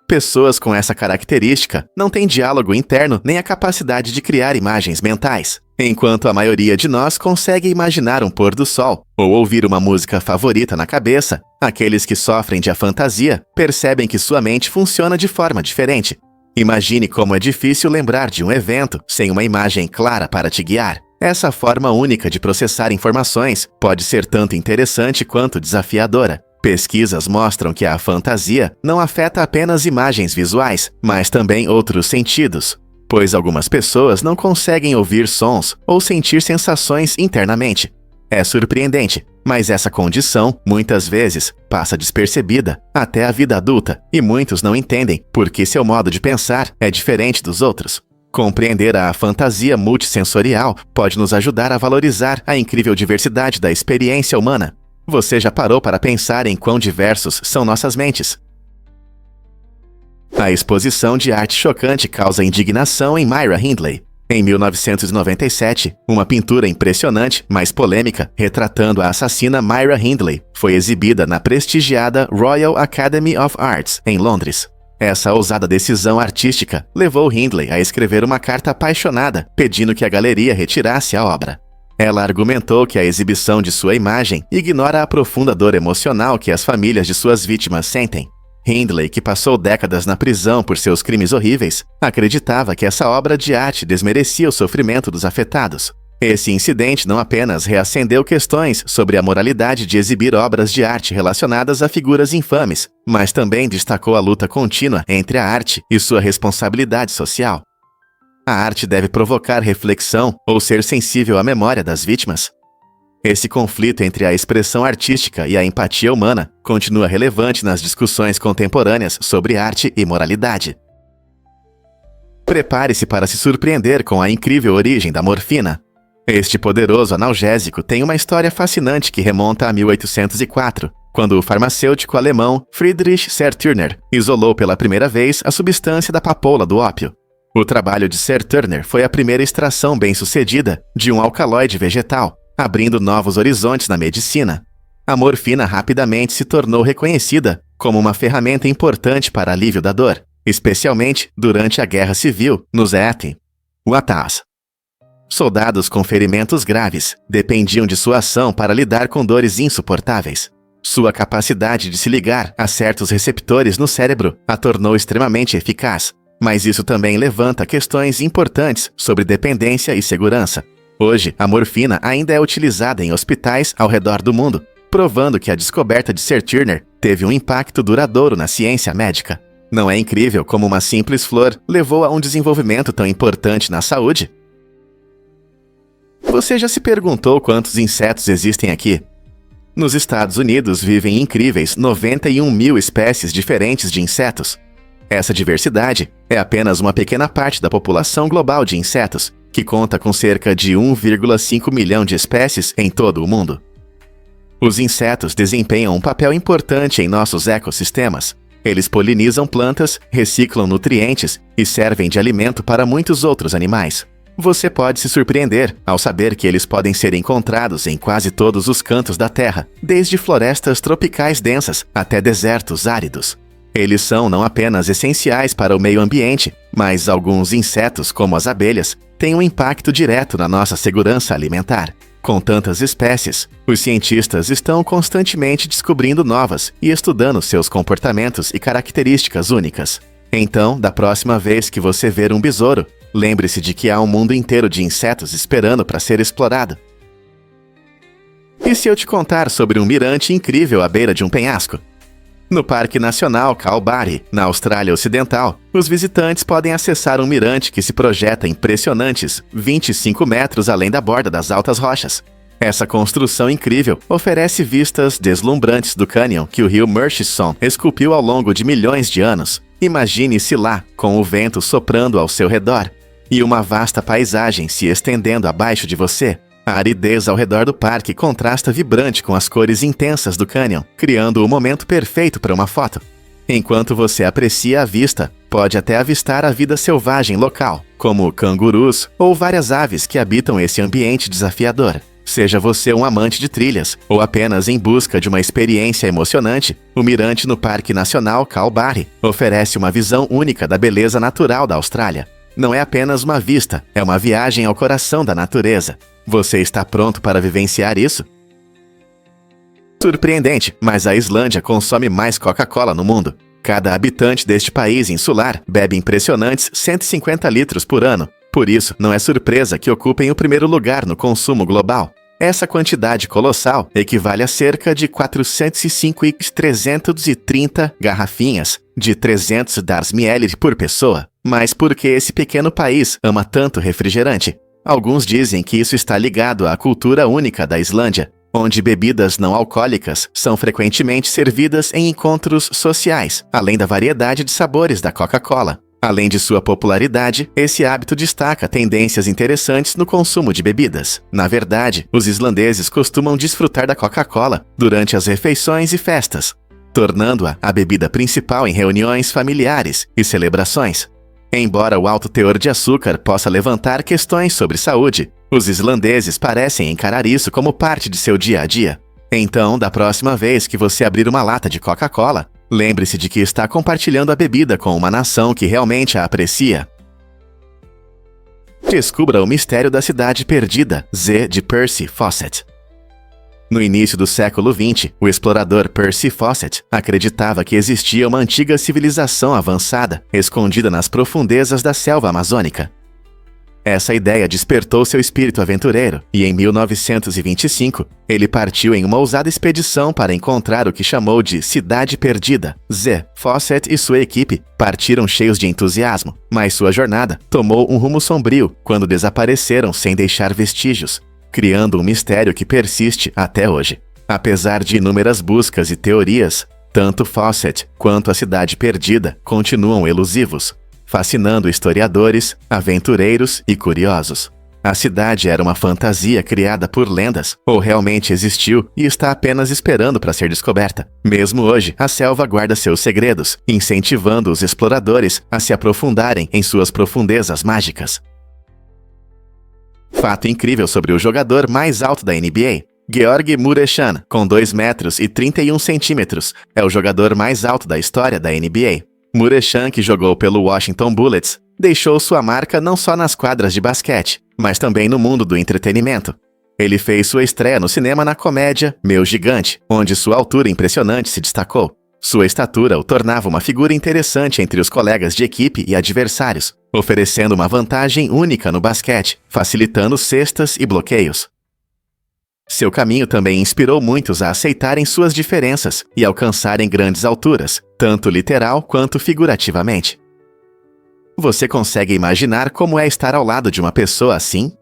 Pessoas com essa característica não têm diálogo interno nem a capacidade de criar imagens mentais. Enquanto a maioria de nós consegue imaginar um pôr do sol ou ouvir uma música favorita na cabeça, aqueles que sofrem de afantasia percebem que sua mente funciona de forma diferente. Imagine como é difícil lembrar de um evento sem uma imagem clara para te guiar. Essa forma única de processar informações pode ser tanto interessante quanto desafiadora. Pesquisas mostram que a fantasia não afeta apenas imagens visuais, mas também outros sentidos, pois algumas pessoas não conseguem ouvir sons ou sentir sensações internamente. É surpreendente, mas essa condição, muitas vezes, passa despercebida até a vida adulta, e muitos não entendem porque seu modo de pensar é diferente dos outros. Compreender a fantasia multissensorial pode nos ajudar a valorizar a incrível diversidade da experiência humana. Você já parou para pensar em quão diversos são nossas mentes? A exposição de arte chocante causa indignação em Myra Hindley. Em 1997, uma pintura impressionante, mas polêmica, retratando a assassina Myra Hindley, foi exibida na prestigiada Royal Academy of Arts, em Londres. Essa ousada decisão artística levou Hindley a escrever uma carta apaixonada, pedindo que a galeria retirasse a obra. Ela argumentou que a exibição de sua imagem ignora a profunda dor emocional que as famílias de suas vítimas sentem. Hindley, que passou décadas na prisão por seus crimes horríveis, acreditava que essa obra de arte desmerecia o sofrimento dos afetados. Esse incidente não apenas reacendeu questões sobre a moralidade de exibir obras de arte relacionadas a figuras infames, mas também destacou a luta contínua entre a arte e sua responsabilidade social. A arte deve provocar reflexão ou ser sensível à memória das vítimas. Esse conflito entre a expressão artística e a empatia humana continua relevante nas discussões contemporâneas sobre arte e moralidade. Prepare-se para se surpreender com a incrível origem da morfina. Este poderoso analgésico tem uma história fascinante que remonta a 1804, quando o farmacêutico alemão Friedrich Serturner isolou pela primeira vez a substância da papoula do ópio. O trabalho de Serturner foi a primeira extração bem-sucedida de um alcaloide vegetal, abrindo novos horizontes na medicina. A morfina rapidamente se tornou reconhecida como uma ferramenta importante para alívio da dor, especialmente durante a Guerra Civil nos Estados. Soldados com ferimentos graves dependiam de sua ação para lidar com dores insuportáveis. Sua capacidade de se ligar a certos receptores no cérebro a tornou extremamente eficaz, mas isso também levanta questões importantes sobre dependência e segurança. Hoje, a morfina ainda é utilizada em hospitais ao redor do mundo, provando que a descoberta de Serturner teve um impacto duradouro na ciência médica. Não é incrível como uma simples flor levou a um desenvolvimento tão importante na saúde? Você já se perguntou quantos insetos existem aqui? Nos Estados Unidos vivem incríveis 91 mil espécies diferentes de insetos. Essa diversidade é apenas uma pequena parte da população global de insetos, que conta com cerca de 1,5 milhão de espécies em todo o mundo. Os insetos desempenham um papel importante em nossos ecossistemas. Eles polinizam plantas, reciclam nutrientes e servem de alimento para muitos outros animais. Você pode se surpreender ao saber que eles podem ser encontrados em quase todos os cantos da Terra, desde florestas tropicais densas até desertos áridos. Eles são não apenas essenciais para o meio ambiente, mas alguns insetos, como as abelhas, têm um impacto direto na nossa segurança alimentar. Com tantas espécies, os cientistas estão constantemente descobrindo novas e estudando seus comportamentos e características únicas. Então, da próxima vez que você ver um besouro, lembre-se de que há um mundo inteiro de insetos esperando para ser explorado. E se eu te contar sobre um mirante incrível à beira de um penhasco? No Parque Nacional Kalbarri, na Austrália Ocidental, os visitantes podem acessar um mirante que se projeta impressionantes 25 metros além da borda das altas rochas. Essa construção incrível oferece vistas deslumbrantes do cânion que o rio Murchison esculpiu ao longo de milhões de anos. Imagine-se lá, com o vento soprando ao seu redor, e uma vasta paisagem se estendendo abaixo de você. A aridez ao redor do parque contrasta vibrante com as cores intensas do cânion, criando o momento perfeito para uma foto. Enquanto você aprecia a vista, pode até avistar a vida selvagem local, como cangurus ou várias aves que habitam esse ambiente desafiador. Seja você um amante de trilhas ou apenas em busca de uma experiência emocionante, o mirante no Parque Nacional Kalbarri oferece uma visão única da beleza natural da Austrália. Não é apenas uma vista, é uma viagem ao coração da natureza. Você está pronto para vivenciar isso? Surpreendente, mas a Islândia consome mais Coca-Cola no mundo. Cada habitante deste país insular bebe impressionantes 150 litros por ano. Por isso, não é surpresa que ocupem o primeiro lugar no consumo global. Essa quantidade colossal equivale a cerca de 405,330 garrafinhas de 300 ml por pessoa. Mas por que esse pequeno país ama tanto refrigerante? Alguns dizem que isso está ligado à cultura única da Islândia, onde bebidas não alcoólicas são frequentemente servidas em encontros sociais, além da variedade de sabores da Coca-Cola. Além de sua popularidade, esse hábito destaca tendências interessantes no consumo de bebidas. Na verdade, os islandeses costumam desfrutar da Coca-Cola durante as refeições e festas, tornando-a a bebida principal em reuniões familiares e celebrações. Embora o alto teor de açúcar possa levantar questões sobre saúde, os islandeses parecem encarar isso como parte de seu dia a dia. Então, da próxima vez que você abrir uma lata de Coca-Cola, lembre-se de que está compartilhando a bebida com uma nação que realmente a aprecia. Descubra o mistério da cidade perdida, Z de Percy Fawcett. No início do século XX, o explorador Percy Fawcett acreditava que existia uma antiga civilização avançada, escondida nas profundezas da selva amazônica. Essa ideia despertou seu espírito aventureiro e, em 1925, ele partiu em uma ousada expedição para encontrar o que chamou de Cidade Perdida. Z. Fawcett e sua equipe partiram cheios de entusiasmo, mas sua jornada tomou um rumo sombrio quando desapareceram sem deixar vestígios, criando um mistério que persiste até hoje. Apesar de inúmeras buscas e teorias, tanto Fawcett quanto a Cidade Perdida continuam elusivos, fascinando historiadores, aventureiros e curiosos. A cidade era uma fantasia criada por lendas, ou realmente existiu e está apenas esperando para ser descoberta. Mesmo hoje, a selva guarda seus segredos, incentivando os exploradores a se aprofundarem em suas profundezas mágicas. Fato incrível sobre o jogador mais alto da NBA. Georg Mureşan, com 2 metros e 31 centímetros, é o jogador mais alto da história da NBA. Mureşan, que jogou pelo Washington Bullets, deixou sua marca não só nas quadras de basquete, mas também no mundo do entretenimento. Ele fez sua estreia no cinema na comédia Meu Gigante, onde sua altura impressionante se destacou. Sua estatura o tornava uma figura interessante entre os colegas de equipe e adversários, oferecendo uma vantagem única no basquete, facilitando cestas e bloqueios. Seu caminho também inspirou muitos a aceitarem suas diferenças e alcançarem grandes alturas, tanto literal quanto figurativamente. Você consegue imaginar como é estar ao lado de uma pessoa assim?